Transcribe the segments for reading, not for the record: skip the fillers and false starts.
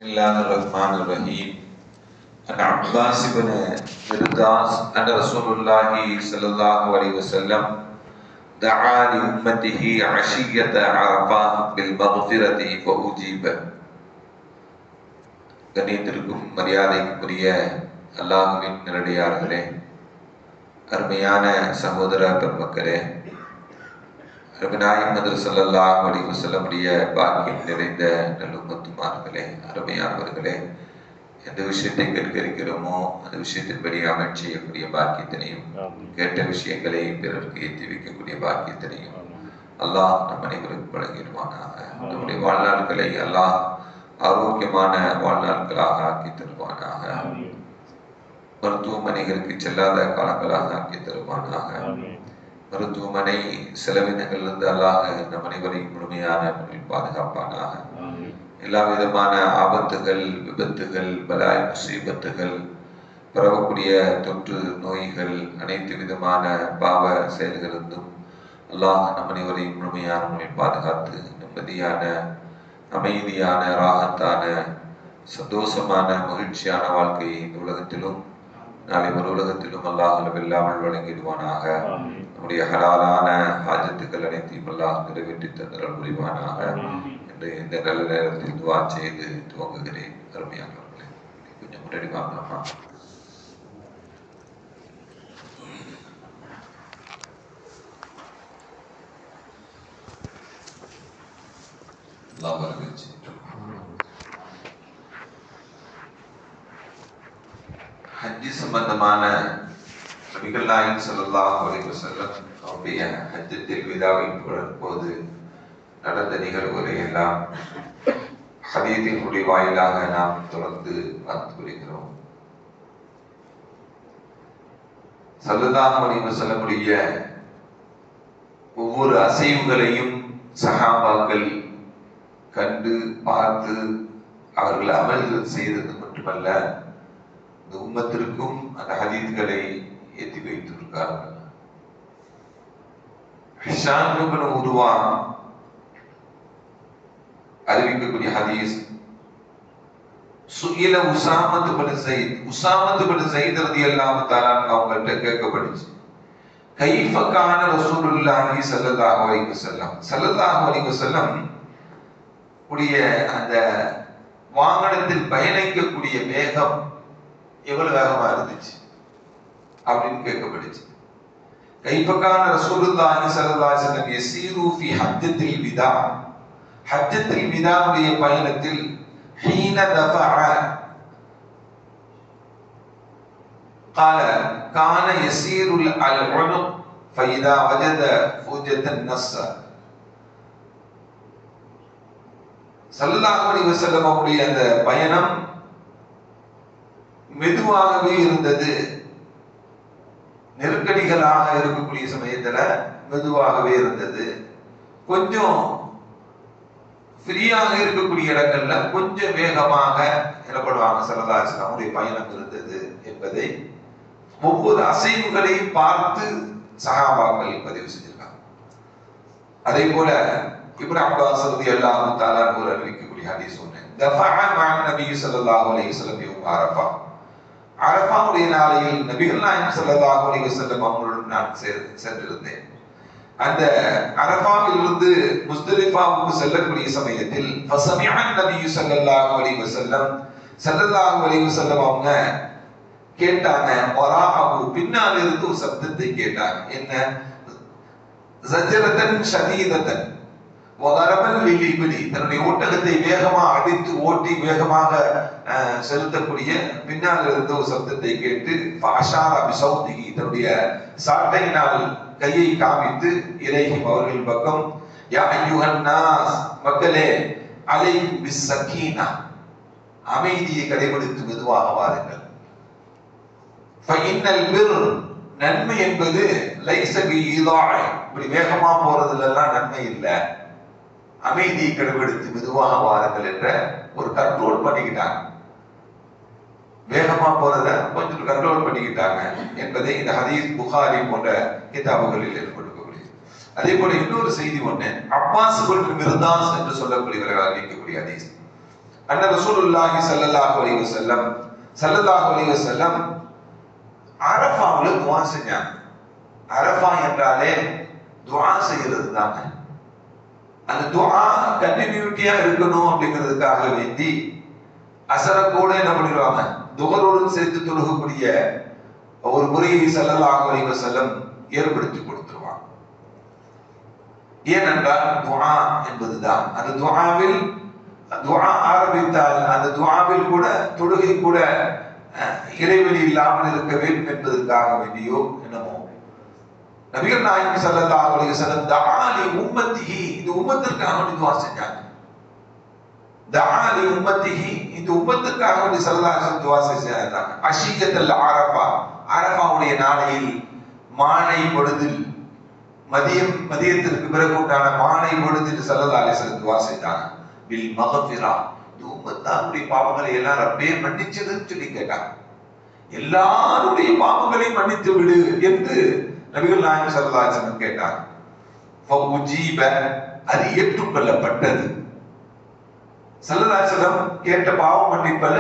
Bismillahirrahmanirrahim. An Abbas ibn Mirdas anna Rasulullah sallallahu alaihi wasallam da'a li ummatihi 'ashiyata 'Arafah bil maghfirati fa ujiba. கண்ணியத்திற்கும் மரியாதைக்குரிய அல்லாஹ்வின் நல்லடியார்களே, அருமையான சகோதர பெருமக்களே, நாயகம் ஸல்லல்லாஹு அலைஹி வஸல்லம் பாக்கியம் நிறைந்த நல்லும்மத்துமார்களே, அருமையானவர்களே, எந்த விஷயத்தை கேட்க இருக்கிறோமோ அந்த விஷயத்தின்படி அமல் செய்யக்கூடிய பாக்கியத்தினையும், கேட்ட விஷயங்களை பிறருக்கு ஏற்றி வைக்கக்கூடிய பாக்கியத்தினையும் அல்லாஹ் நம் அனைவருக்கு வழங்கிடுவானாக. நம்முடைய வாழ்நாட்களை அல்லாஹ் ஆரோக்கியமான வாழ்நாட்களாக ஆக்கி தருவானாக. மருத்துவமனைகளுக்கு செல்லாத காலங்களாக ஆக்கி தருவானாக. மருத்துவமனை செலவினங்களிலிருந்து அல்லாஹ் நம் அனைவரையும் முழுமையான முறையில் பாதுகாப்பானாக. எல்லா விதமான ஆபத்துகள், விபத்துகள், பலாய் முசீபத்துகள், பரவக்கூடிய தொற்று நோய்கள், அனைத்து விதமான பாவ செயல்களிலிருந்தும் அல்லாஹ் நம் அனைவரையும் முழுமையான முறையில் பாதுகாத்து நிம்மதியான, அமைதியான, ராகத்தான, சந்தோஷமான, மகிழ்ச்சியான வாழ்க்கையை இந்த உலகத்திலும் நாளை ஒரு உலகத்திலும் அல்லாஹ் இல்லாமல் வழங்கிடுவானாக. நம்முடைய ஹலாலான ஹாஜத்துக்கள் அனைத்தையும் அல்லாஹ் நிறைவேற்றி தந்தரல் புரிவானாக என்று இந்த நல்ல நேரத்தில் துவா செய்து துவங்குகிறேன். அருமையானவர்களே, கொஞ்சம் முன்னாடி வாங்கலாமா? அல்லாஹ் வரவேற்று ஹஜ்ஜி சம்பந்தமான நபிகள் நாயகம் ஸல்லல்லாஹு அலைஹி வஸல்லம் அவருடைய ஹஜ்ஜத்துல் விதாவின் போது நடந்த நிகழ்வுகளை எல்லாம் ஹதீஸினுடைய வாயிலாக நாம் தொடர்ந்து பார்த்து வருகிறோம். ஸல்லல்லாஹு அலைஹி வஸல்லமுடைய ஒவ்வொரு அசைவுகளையும் சஹாபாக்கள் கண்டு பார்த்து அவர்கள் அமல்கள் செய்தது மட்டுமல்ல, இந்த உம்மத்திற்கும் அந்த ஹதீஸ்களை ஏற்றி வைத்திருக்கிறார்கள். ஹிஷாம் இப்னு உர்வா அறிவிக்கக்கூடிய ஹதீஸ், சுயில உஸாமத் இப்னு ஸைத் ரலியல்லாஹு தஆலா அவங்கள்ட்ட கேட்கப்பட்டுச்சு, கைஃப கான ரசூலுல்லாஹி ஸல்லல்லாஹு அலைஹி வஸல்லம், ஸல்லல்லாஹு அலைஹி வஸல்லம் உடைய அந்த வாகனத்தில் பயணிக்கக்கூடிய வேகம் எவ்வளவு வேகமா இருந்துச்சு அப்படின்னு கேட்கப்பட்டுச்சு. கைஃபகான ரசூலுல்லாஹி ஸல்லல்லாஹு அலைஹி வஸல்லம் யஸீரு ஃபீ ஹஜ்ஜத்தில் விதா, ஹஜ்ஜத்தில் விதாவுடைய பயணத்தில் ஹீன தஃபஅ قال كان يسير العنق فإذا وجد فوجة النص. ஸல்லல்லாஹு அலைஹி வஸல்லம் அவருடைய அந்த பயணம் மெதுவாகவே இருந்தது. நெருக்கடிகளாக இருக்கக்கூடிய சமயத்துல மெதுவாகவே இருந்தது. கொஞ்சம் ஃப்ரீயாக இருக்கக்கூடிய இடங்கள்ல கொஞ்சம் வேகமாக எனப்படுவாங்க ஸல்லல்லாஹு அலைஹி வஸல்லம் அவருடைய பயணம் இருந்தது என்பதை ஒவ்வொரு அசைவுகளையும் பார்த்து சஹாபாக்கள் பதிவு செஞ்சிருக்காங்க. அதே போல இப்னு அப்பாஸ் ரலியல்லாஹு தஆலா ஒரு அறிவிக்கக்கூடிய ஹதீஸ் ஒன்று, தஃபஅ மஅன் நபி ஸல்லல்லாஹு அலைஹி வஸல்லம் யௌம் அரஃபா, அரஃபாவுடைய நாளையில் நபிகள் நாயகம் ஸல்லல்லாஹு அலைஹி வஸல்லம் அவர்களுடன் நான் சென்றிருந்தேன். அந்த அரஃபாவிலிருந்து முஸ்தலிஃபாவுக்கு செல்லக்கூடிய சமயத்தில் ஃபஸமிஅ நபி ஸல்லல்லாஹு அலைஹி வஸல்லம், ஸல்லல்லாஹு அலைஹி வஸல்லம் அவங்க கேட்டாங்க, வராஹு பின்னால் இருந்து ஒரு சப்தத்தை கேட்டாங்க. என்ன? ஸஜரதன் ஷதீததன் வதரபன் லிலிபிலி, தன்னுடைய ஒட்டகத்தை வேகமா அடித்து ஓட்டி வேகமாக செலுத்தக்கூடிய பின்னால் இருந்து ஒரு சப்தத்தை கேட்டு ஃபஅஷார பிஸௌதிஹி, தன்னுடைய சாட்டையினால் கையை காமித்து இலைஹிம் அவர்கள் பக்கம், யா அய்யுஹன் நாஸ், மக்களே, அலைக்கும் பிஸ்ஸகீனா, அமைதியை கடைபிடித்து மெதுவாக வாருங்கள். ஃபஇன்னல் பிர், நன்மை என்பது லைஸ பிஇதாஅ, இப்படி வேகமா போறதுலாம் நன்மை இல்லை, அமைதியை கடைபிடித்து மெதுவாக வாருங்கள் என்ற ஒரு கண்ட்ரோல் பண்ணிக்கிட்டாங்க. வேகமா போறத கொஞ்சம் கண்ட்ரோல் பண்ணிக்கிட்டாங்க என்பதை இந்த ஹதீஸ் புகாரி போன்ற கிதாபுகளில் ஏற்படுத்தக்கூடியது. அதே போல இன்னொரு செய்தி ஒண்ணு, அப்பாஸ் இப்னு மிர்தாஸ் என்று சொல்லக்கூடியவர்கள் அறிவிக்கக்கூடிய ஹதீஸ், அன்ன ரசூலுல்லாஹி ஸல்லல்லாஹு அலைஹி வஸல்லம் அரஃபாவுல துஆ செஞ்சாங்க. அரஃபா என்றாலே துஆ செய்யறது தாங்க. அந்த துஆ கண்டினியூட்டியா இருக்கணும் அப்படிங்கிறதுக்காக வேண்டி அசர கூட என்ன பண்ணிடுவாங்க, துஹரோடு சேர்த்து தொழுகக்கூடிய ஒரு முறையை ஸல்லல்லாஹு அலைஹி வஸல்லம் ஏற்படுத்தி கொடுத்துருவாங்க. ஏனென்றால் துஆ என்பதுதான், அந்த துஆவில் துஆ ஆரம்பித்தால் அந்த துஆவில் கூட தொழுகை கூட இறைவெளி இல்லாமல் இருக்க வேண்டும் என்பதற்காக வேண்டியோ என்னமோ நபிகள் நாயகம் ஸல்லல்லாஹு அலைஹி வஸல்லம் தஆலி உம்மத்திஹி, இந்த உம்மத்திற்காக வேண்டி துஆ செஞ்சாங்க. தஆலி உம்மத்திஹி, இந்த உம்மத்திற்காக வேண்டி ஸல்லல்லாஹு அலைஹி வஸல்லம் துஆ செஞ்சாங்க. அஷியத்துல் அரஃபா, அரஃபாவுடைய நாளையில் மாலை பொழுதில் மதியத்திற்கு பிறகு உண்டான மாலை பொழுதில் ஸல்லல்லாஹு அலைஹி வஸல்லம் துஆ செய்தாங்க. பில் மக்ஃபிரா, இந்த உம்மத்தாருடைய பாவங்களை எல்லாம் ரப்பே மன்னிச்சதுன்னு சொல்லி கேட்டாங்க. எல்லாருடைய பாவங்களையும் மன்னித்து விடு என்று நபிகள் நாயகம் ஸல்லல்லாஹு அலைஹி வஸல்லம் கேட்டாங்க. ஃபஉஜீப, அது ஏற்றுக்கொள்ளப்பட்டது. ஸல்லல்லாஹு அலைஹி வஸல்லம் கேட்ட பாவ மன்னிப்பல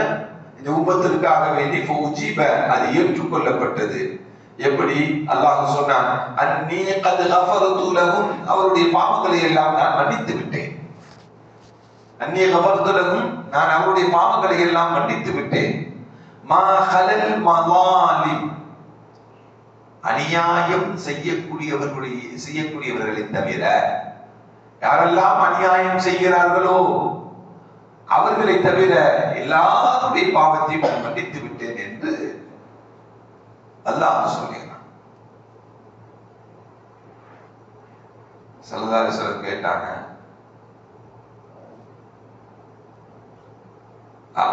இந்த உம்மத்திற்காக வேண்டி ஃபஉஜீப, அது ஏற்றுக்கொள்ளப்பட்டது. எப்படி? அல்லாஹ் சொன்னான், அன்னீ கத் கஃபர்து லஹும், அவருடைய பாவங்களை எல்லாம் நான் மன்னித்து விட்டேன். அன்னீ கஃபர்து லஹும், நான் அவருடைய பாவங்களை எல்லாம் மன்னித்து விட்டேன். மா ஹலல் மலாலிம், அநியாயம் செய்யக்கூடியவர்களை தவிர, யாரெல்லாம் அநியாயம் செய்கிறார்களோ அவர்களை தவிர எல்லாருடைய பாவத்தையும் நான் மன்னித்து விட்டேன் என்று அல்லாஹ் சொல்கிறான். ஸல்லல்லாஹு அலைஹி வஸல்லம் கேட்டாங்க,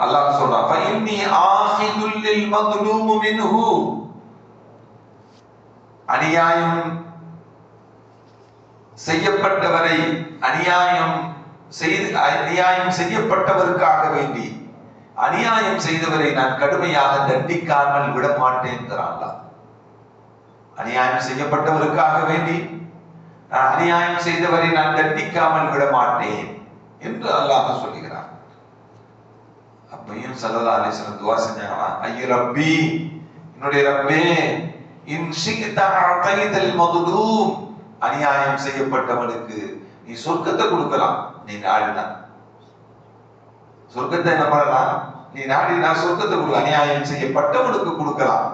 அல்லாஹ் சொல்றான், ஃபஇன்னி ஆஹிதுல் லில் மظلوم மின்ஹு, அநியாயம் செய்யப்பட்டவரை அநியாயம் செய்யப்பட்டவருக்காக வேண்டி அநியாயம் செய்தவரை நான் கடுமையாக தண்டிக்காமல் விட மாட்டேன் என்கிறான். அநியாயம் செய்யப்பட்டவருக்காக வேண்டி அநியாயம் செய்தவரை நான் தண்டிக்காமல் விட மாட்டேன் என்று அல்லாஹ் சொல்லுகிறார். அப்பையும் ஸல்லல்லாஹு அலைஹி வஸல்லம் துஆ செஞ்சாங்களா, ஐய ரப்பி, என்னுடைய ரப்பே, இன் ஷி'த அதைதல் மظلوم, அநியாயம் செய்யப்பட்டவனுக்கு நீ சொர்க்கத்தை கொடுக்கலாம், நீ நாடினா சொர்க்கத்தை என்ன பண்ணலாம், நீ நாடினா சொர்க்கத்தை கொடுக்க, அநியாயம் செய்யப்பட்டவனுக்கு கொடுக்கலாம்.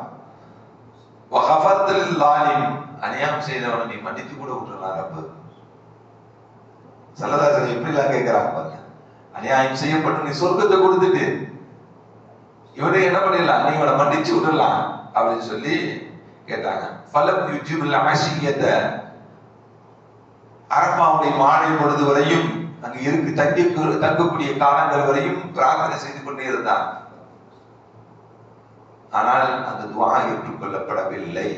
வகஃபர்துல் லாலிம், அநியாயம் செய்தவனை நீ மன்னித்து கூட விட்டுறலாம் ரப்பு. ஸல்லல்லாஹு அலைஹி வஸல்லம் எப்படி எல்லாம் கேட்கிறாங்க பாருங்க. அநியாயம் செய்யப்பட்டு நீ சொர்க்கத்தை கொடுத்துட்டு இவனை என்ன பண்ணிடலாம், நீ இவனை மன்னிச்சு விடலாம் அப்படின்னு சொல்லி கேட்டாங்க. ஃபலம் யுஜிபுல் அஷியத, அரஃபாவுடைய மாலை பொழுது வரையும் அங்கு தங்கக்கூடிய காலங்கள் வரையும் பிரார்த்தனை செய்து கொண்டே இருந்தார். ஆனால் அந்த துஆ ஏற்றுக்கொள்ளப்படவில்லை.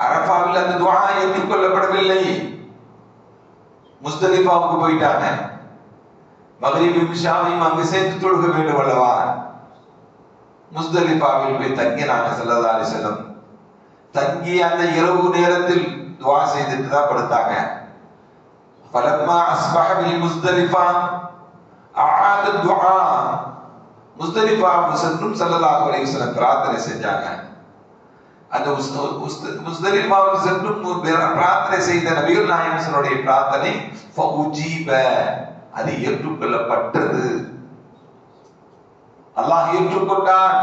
அரஃபாவில் அந்த துஆ ஏற்றுக்கொள்ளப்படவில்லை. முஸ்தலிஃபாவுக்கு போயிட்டாங்க. மக்ரிப் இஷாவையும் அங்கு சேர்த்து தொழுக வேண்டும் அல்லவா. முஸ்தலிஃபாவில் போய் தங்கினாங்க ஸல்லல்லாஹு அலைஹி வஸல்லம். தங்கி அந்த இரவு நேரத்தில் துஆ செய்துட்டு தான் படுத்தாங்க. ஃபலம்மா அஸ்பஹ பில் முஸ்தலிஃபா அஆத துஆ, முஸ்தலிஃபாவுக்கு சென்றும் ஸல்லல்லாஹு அலைஹி வஸல்லம் பிரார்த்தனை செஞ்சாங்க. அந்த முஸ்தலிஃபாவுக்கு சென்றும் பிரார்த்தனை செய்த நபிகள் நாயகனுடைய பிரார்த்தனை ஃபஉஜீப, அது ஏற்றுக்கொள்ளப்பட்டது. அல்லாஹ் ஏற்றுக்கொண்டான்.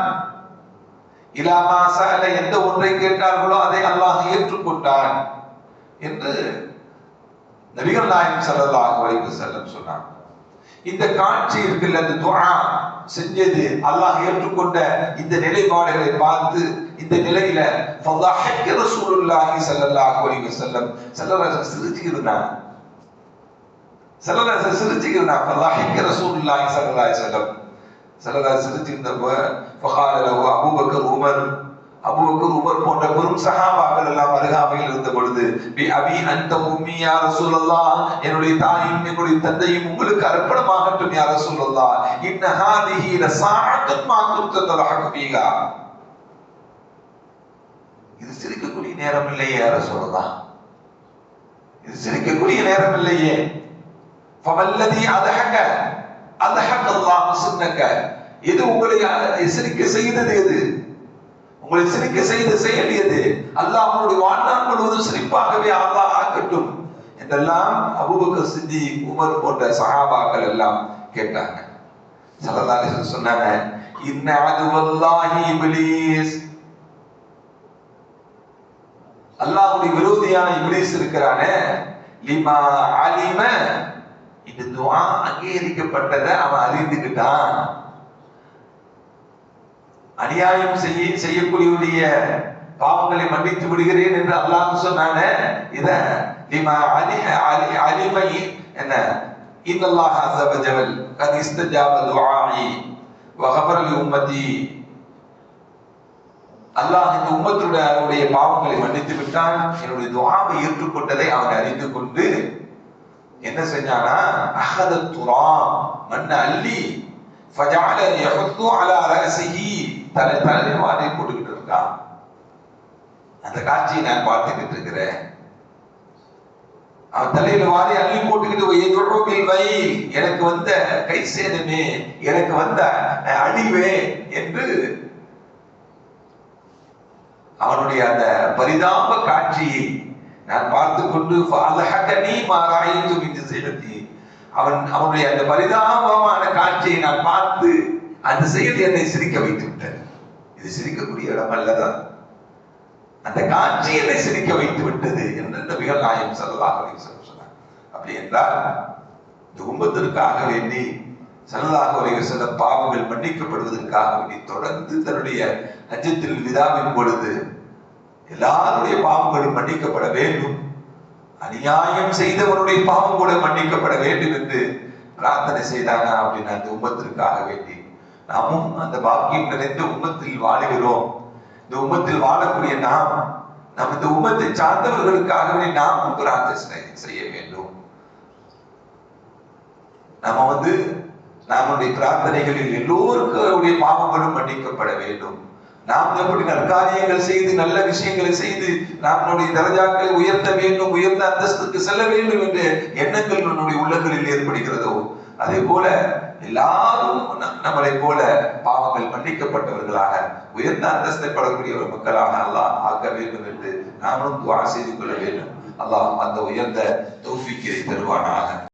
இலா மா சஅல, எந்த ஒன்றை கேட்டார்களோ அதை அல்லாஹ் ஏற்றுக்கொண்டான் என்று நபிகள் நாயகம் ஸல்லல்லாஹு அலைஹி வஸல்லம் சொன்னாங்க. இந்த காட்சி இருக்குல்ல, இந்த துஆ செஞ்சது அல்லாஹ் ஏற்றுக்கொண்ட இந்த நிலைப்பாடுகளை பார்த்து இந்த நிலையில ஃபதஹக்க ரசூலுல்லாஹி ஸல்லல்லாஹு அலைஹி வஸல்லம் சிரிச்சுக்கிட்டாங்க. சிரிச்சுக்கிட்டாங்க. ஃபதஹக்க ரசூலுல்லாஹி ஸல்லல்லாஹு அலைஹி வஸல்லம் சிரிச்சிருந்தப்ப ஃபகால லஹு அபூபக்கர் உமர் போன்ற பெரும் சஹாபாக்கள் எல்லாம் அருகாமையில் இருந்த பொழுது, பி அபி அன்த உம்மி யா ரசூலல்லாஹ், என்னுடைய தாயும் என்னுடைய தந்தையும் உங்களுக்கு அர்ப்பணமாகட்டும் யா ரசூலல்லாஹ், இன்ன ஹாதிஹி லஸாஅத்துன் மா குன்த ததஹக்கு ஃபீஹா, இது சிரிக்கக்கூடிய நேரம் இல்லையே யா ரசூலல்லாஹ், இது சிரிக்கக்கூடிய நேரம் இல்லையே. ஃபவல்லதி அதஹக, அல்லாஹ் சுன்னக, எது உங்களை சிரிக்க செய்தது, எது உங்களை சிரிக்க செய்த செயல் எது? அல்லாஹ் அவனுடைய வாழ்நாள் முழுவதும் சிரிப்பாகவே அல்லாஹ் ஆக்கட்டும் என்றெல்லாம் அபூபக்கர் சித்திக், உமர் போன்ற சஹாபாக்கள் எல்லாம் கேட்டாங்க. ஸல்லல்லாஹு அலைஹி வஸல்லம் சொன்னாங்க, இன்ன அதுவல்லாஹி இப்லீஸ், அல்லாஹ்வுடைய விரோதியான இப்லீஸ் இருக்கிறானே, லிமா அலிம, இந்த துஆ அங்கீகரிக்கப்பட்டதை அவன் அறிந்துக்கிட்டான். அநியாயம் செய்யக்கூடியவருடைய பாவங்களை மன்னித்து விடுகிறேன் என்று அல்லாஹ் சொன்னானே, இத லிமா அலிம என்ன, இன்னல்லாஹ அஸ்ஸ வஜல் கத் இஸ்தஜாப துஆஇ வ கஃபர லி உம்மதி, அல்லாஹ் இந்த உம்மத்துடைய பாவங்களை மன்னித்து விட்டான், என்னுடைய துஆவை ஏற்றுக்கொண்டதை அவன் அறிந்து கொண்டு என்ன செஞ்சானா, அஹத துராம், மண்ண அள்ளி ஃபஜஅல யஹுத்து அலா ரஸிஹி, தலை வாரி போட்டுக்கிட்டு இருக்கான். அந்த காட்சியை நான் பார்த்துக்கிட்டு இருக்கிறேன். அவன் தலையில வாரி அள்ளி போட்டுக்கிட்டு வை, எனக்கு வந்த கை சேதமே, எனக்கு வந்த அழிவே என்று அவனுடைய அந்த பரிதாப காட்சியை நான் பார்த்து கொண்டு அவனுடைய அந்த பரிதாபமான காட்சியை நான் பார்த்து அந்த செயல் என்னை சிரிக்க வைத்து விட்டது. இது சிரிக்கக்கூடிய இடம் அல்லதான், அந்த காட்சி என்னை சிரிக்க வைத்து விட்டது என்று நபிகள் நாயகம் ஸல்லல்லாஹு அலைஹி வஸல்லம் சொன்னார். அப்படி என்றால் இந்த உம்மத்திற்காக வேண்டி ஸல்லல்லாஹு அலைஹி வஸல்லம் பாவங்கள் மன்னிக்கப்படுவதற்காக வேண்டி தொடர்ந்து தன்னுடைய ஹஜ்ஜத்துல் விதாவின் பொழுது எல்லாருடைய பாவங்களும் மன்னிக்கப்பட வேண்டும், அநியாயம் செய்தவனுடைய பாவம் கூட மன்னிக்கப்பட வேண்டும் என்று பிரார்த்தனை செய்தாங்க. அப்படின்னு அந்த உம்மத்திற்காக வேண்டி நாமும் அந்த பாக்கியம் நிறைந்த உம்மத்தில் வாழுகிறோம். இந்த உம்மத்தில் வாழக்கூடிய நாம் இந்த உம்மத்தை சார்ந்தவர்களுக்காகவே நாம் பிரார்த்தனை செய்ய வேண்டும். நம்ம நம்முடைய பிரார்த்தனைகளில் எல்லோருடைய பாவங்களும் மன்னிக்கப்பட வேண்டும். நாம் எப்படி நற்காரியங்கள் செய்து நல்ல விஷயங்களை செய்து நம்முடைய தரஜாக்களை உயர்த்த வேண்டும், உயர்ந்த அந்தஸ்துக்கு செல்ல வேண்டும் என்ற எண்ணங்கள் நம்முடைய உள்ளங்களில் ஏற்படுகிறதோ, அதே போல எல்லாரும் நம்மளை போல பாவங்கள் மன்னிக்கப்பட்டவர்களாக உயர்ந்த அந்தஸ்தை படக்கூடிய ஒரு மக்களாக அல்லாஹ் ஆக்க வேண்டும் என்று நாமும் துஆ செய்து கொள்ள வேண்டும். அல்லாஹ் அந்த உயர்ந்த தௌஃபீக்கை தருவானாக.